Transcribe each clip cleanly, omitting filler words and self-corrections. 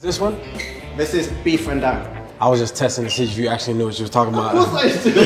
This one? This is beef rendang. I was just testing to see if you actually knew what you was talking about. Of course I do.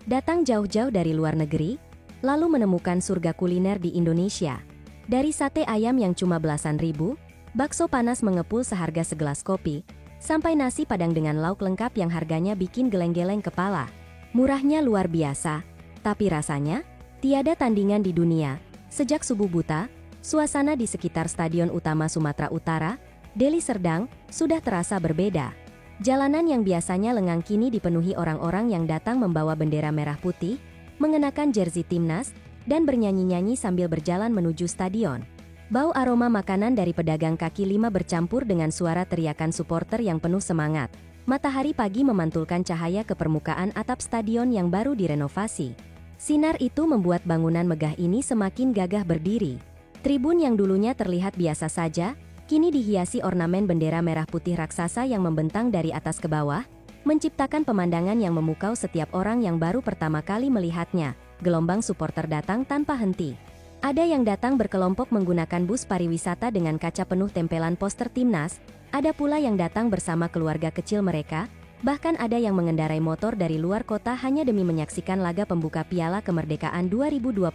Datang jauh-jauh dari luar negeri, lalu menemukan surga kuliner di Indonesia. Dari sate ayam yang cuma belasan ribu, bakso panas mengepul seharga segelas kopi, sampai nasi padang dengan lauk lengkap yang harganya bikin geleng-geleng kepala. Murahnya luar biasa, tapi rasanya tiada tandingan di dunia. Sejak subuh buta, suasana di sekitar Stadion Utama Sumatera Utara, Deli Serdang, sudah terasa berbeda. Jalanan yang biasanya lengang kini dipenuhi orang-orang yang datang membawa bendera merah putih, mengenakan jersey timnas, dan bernyanyi-nyanyi sambil berjalan menuju stadion. Bau aroma makanan dari pedagang kaki lima bercampur dengan suara teriakan supporter yang penuh semangat. Matahari pagi memantulkan cahaya ke permukaan atap stadion yang baru direnovasi. Sinar itu membuat bangunan megah ini semakin gagah berdiri. Tribun yang dulunya terlihat biasa saja, kini dihiasi ornamen bendera merah putih raksasa yang membentang dari atas ke bawah, menciptakan pemandangan yang memukau setiap orang yang baru pertama kali melihatnya. Gelombang supporter datang tanpa henti. Ada yang datang berkelompok menggunakan bus pariwisata dengan kaca penuh tempelan poster timnas, ada pula yang datang bersama keluarga kecil mereka, bahkan ada yang mengendarai motor dari luar kota hanya demi menyaksikan laga pembuka Piala Kemerdekaan 2025.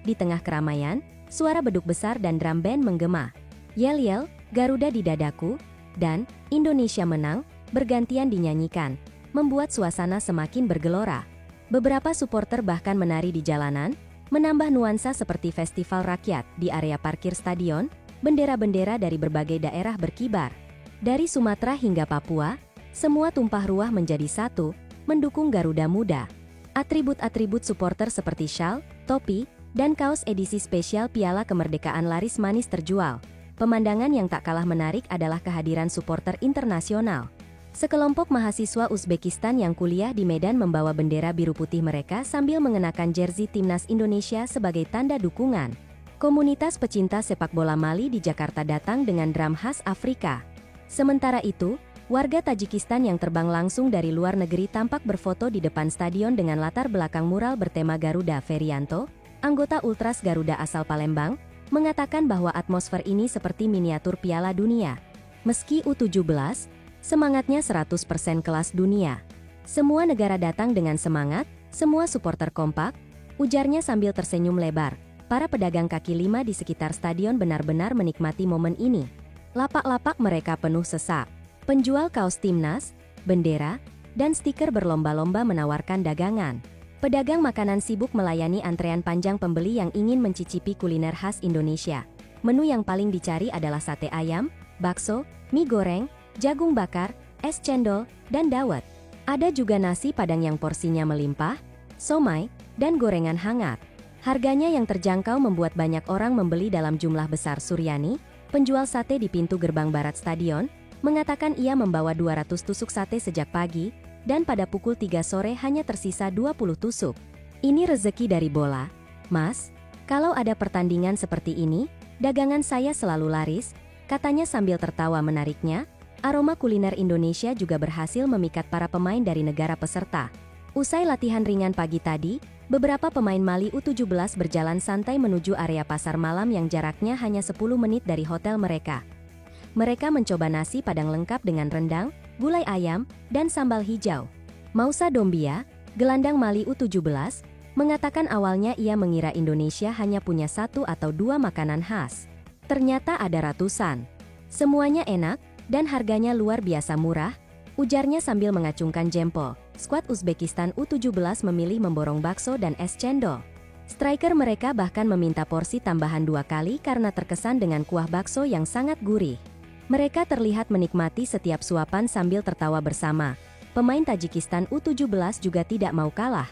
Di tengah keramaian, suara beduk besar dan drum band menggema. Yel-yel, Garuda di dadaku, dan Indonesia menang, bergantian dinyanyikan, membuat suasana semakin bergelora. Beberapa supporter bahkan menari di jalanan, menambah nuansa seperti festival rakyat. Di area parkir stadion, bendera-bendera dari berbagai daerah berkibar. Dari Sumatera hingga Papua, semua tumpah ruah menjadi satu, mendukung Garuda Muda. Atribut-atribut supporter seperti syal, topi, dan kaos edisi spesial Piala Kemerdekaan laris manis terjual. Pemandangan yang tak kalah menarik adalah kehadiran supporter internasional. Sekelompok mahasiswa Uzbekistan yang kuliah di Medan membawa bendera biru putih mereka sambil mengenakan jersey timnas Indonesia sebagai tanda dukungan. Komunitas pecinta sepak bola Mali di Jakarta datang dengan drum khas Afrika. Sementara itu, warga Tajikistan yang terbang langsung dari luar negeri tampak berfoto di depan stadion dengan latar belakang mural bertema Garuda. Ferianto, anggota Ultras Garuda asal Palembang, mengatakan bahwa atmosfer ini seperti miniatur Piala Dunia. Meski U17, semangatnya 100% kelas dunia. Semua negara datang dengan semangat, semua supporter kompak, ujarnya sambil tersenyum lebar. Para pedagang kaki lima di sekitar stadion benar-benar menikmati momen ini. Lapak-lapak mereka penuh sesak. Penjual kaos timnas, bendera, dan stiker berlomba-lomba menawarkan dagangan. Pedagang makanan sibuk melayani antrean panjang pembeli yang ingin mencicipi kuliner khas Indonesia. Menu yang paling dicari adalah sate ayam, bakso, mie goreng, jagung bakar, es cendol, dan dawet. Ada juga nasi padang yang porsinya melimpah, somai, dan gorengan hangat. Harganya yang terjangkau membuat banyak orang membeli dalam jumlah besar. Suryani, penjual sate di pintu gerbang barat stadion, mengatakan ia membawa 200 tusuk sate sejak pagi, dan pada pukul 3 sore hanya tersisa 20 tusuk. Ini rezeki dari bola, Mas. Kalau ada pertandingan seperti ini, dagangan saya selalu laris, katanya sambil tertawa menariknya. Aroma kuliner Indonesia juga berhasil memikat para pemain dari negara peserta. Usai latihan ringan pagi tadi, beberapa pemain Mali U17 berjalan santai menuju area pasar malam yang jaraknya hanya 10 menit dari hotel mereka. Mereka mencoba nasi padang lengkap dengan rendang, gulai ayam, dan sambal hijau. Mausa Dombia, gelandang Mali U17, mengatakan awalnya ia mengira Indonesia hanya punya satu atau dua makanan khas. Ternyata ada ratusan. Semuanya enak, dan harganya luar biasa murah, ujarnya sambil mengacungkan jempol. Skuad Uzbekistan U17 memilih memborong bakso dan es cendol. Striker mereka bahkan meminta porsi tambahan 2 kali karena terkesan dengan kuah bakso yang sangat gurih. Mereka terlihat menikmati setiap suapan sambil tertawa bersama. Pemain Tajikistan U17 juga tidak mau kalah.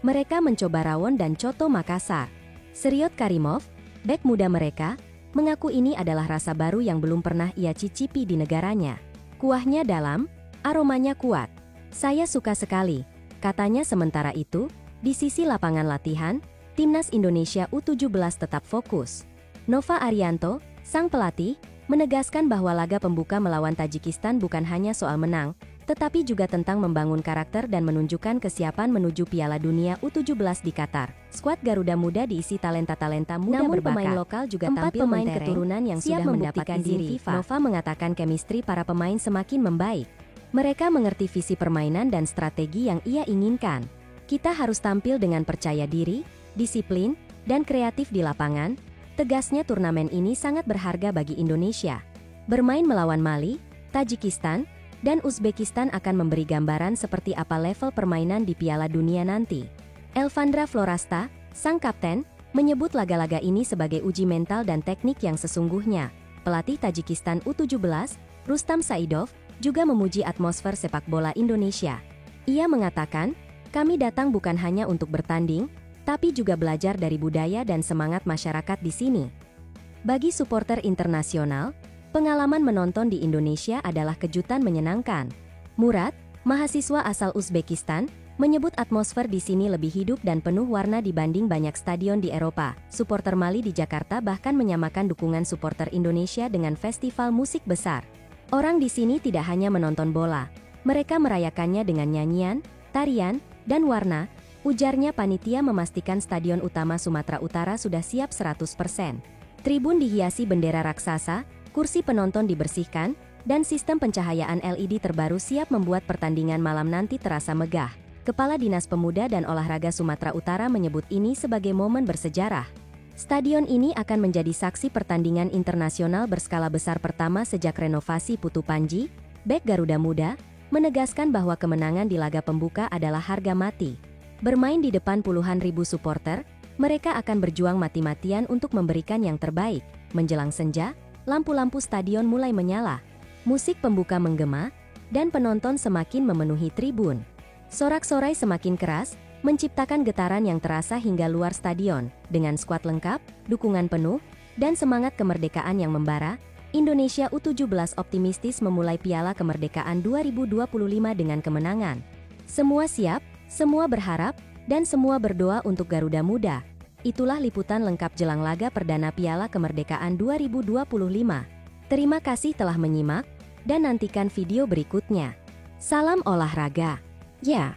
Mereka mencoba rawon dan coto Makassar. Seriot Karimov, bek muda mereka, mengaku ini adalah rasa baru yang belum pernah ia cicipi di negaranya. Kuahnya dalam, aromanya kuat. Saya suka sekali, katanya. Sementara itu, di sisi lapangan latihan, Timnas Indonesia U17 tetap fokus. Nova Arianto, sang pelatih, menegaskan bahwa laga pembuka melawan Tajikistan bukan hanya soal menang, tetapi juga tentang membangun karakter dan menunjukkan kesiapan menuju Piala Dunia U17 di Qatar. Skuad Garuda Muda diisi talenta-talenta muda berbakat. Pemain lokal juga tampil pemain keturunan yang sudah mendapatkan diri. Nova mengatakan chemistry para pemain semakin membaik. Mereka mengerti visi permainan dan strategi yang ia inginkan. Kita harus tampil dengan percaya diri, disiplin, dan kreatif di lapangan. Tegasnya turnamen ini sangat berharga bagi Indonesia. Bermain melawan Mali, Tajikistan, dan Uzbekistan akan memberi gambaran seperti apa level permainan di Piala Dunia nanti. Elvandra Florasta, sang kapten, menyebut laga-laga ini sebagai uji mental dan teknik yang sesungguhnya. Pelatih Tajikistan U17, Rustam Saidov, juga memuji atmosfer sepak bola Indonesia. Ia mengatakan, "Kami datang bukan hanya untuk bertanding, tapi juga belajar dari budaya dan semangat masyarakat di sini." Bagi supporter internasional, pengalaman menonton di Indonesia adalah kejutan menyenangkan. Murad, mahasiswa asal Uzbekistan, menyebut atmosfer di sini lebih hidup dan penuh warna dibanding banyak stadion di Eropa. Supporter Mali di Jakarta bahkan menyamakan dukungan supporter Indonesia dengan festival musik besar. Orang di sini tidak hanya menonton bola, mereka merayakannya dengan nyanyian, tarian, dan warna, ujarnya. Panitia memastikan stadion utama Sumatera Utara sudah siap 100%. Tribun dihiasi bendera raksasa, kursi penonton dibersihkan, dan sistem pencahayaan LED terbaru siap membuat pertandingan malam nanti terasa megah. Kepala Dinas Pemuda dan Olahraga Sumatera Utara menyebut ini sebagai momen bersejarah. Stadion ini akan menjadi saksi pertandingan internasional berskala besar pertama sejak renovasi. Putu Panji, bek Garuda Muda, menegaskan bahwa kemenangan di laga pembuka adalah harga mati. Bermain di depan puluhan ribu supporter, mereka akan berjuang mati-matian untuk memberikan yang terbaik. Menjelang senja, lampu-lampu stadion mulai menyala, musik pembuka menggema, dan penonton semakin memenuhi tribun. Sorak-sorai semakin keras, menciptakan getaran yang terasa hingga luar stadion. Dengan skuad lengkap, dukungan penuh, dan semangat kemerdekaan yang membara, Indonesia U17 optimistis memulai Piala Kemerdekaan 2025 dengan kemenangan. Semua siap, semua berharap, dan semua berdoa untuk Garuda Muda. Itulah liputan lengkap jelang laga perdana Piala Kemerdekaan 2025. Terima kasih telah menyimak, dan nantikan video berikutnya. Salam olahraga. Ya.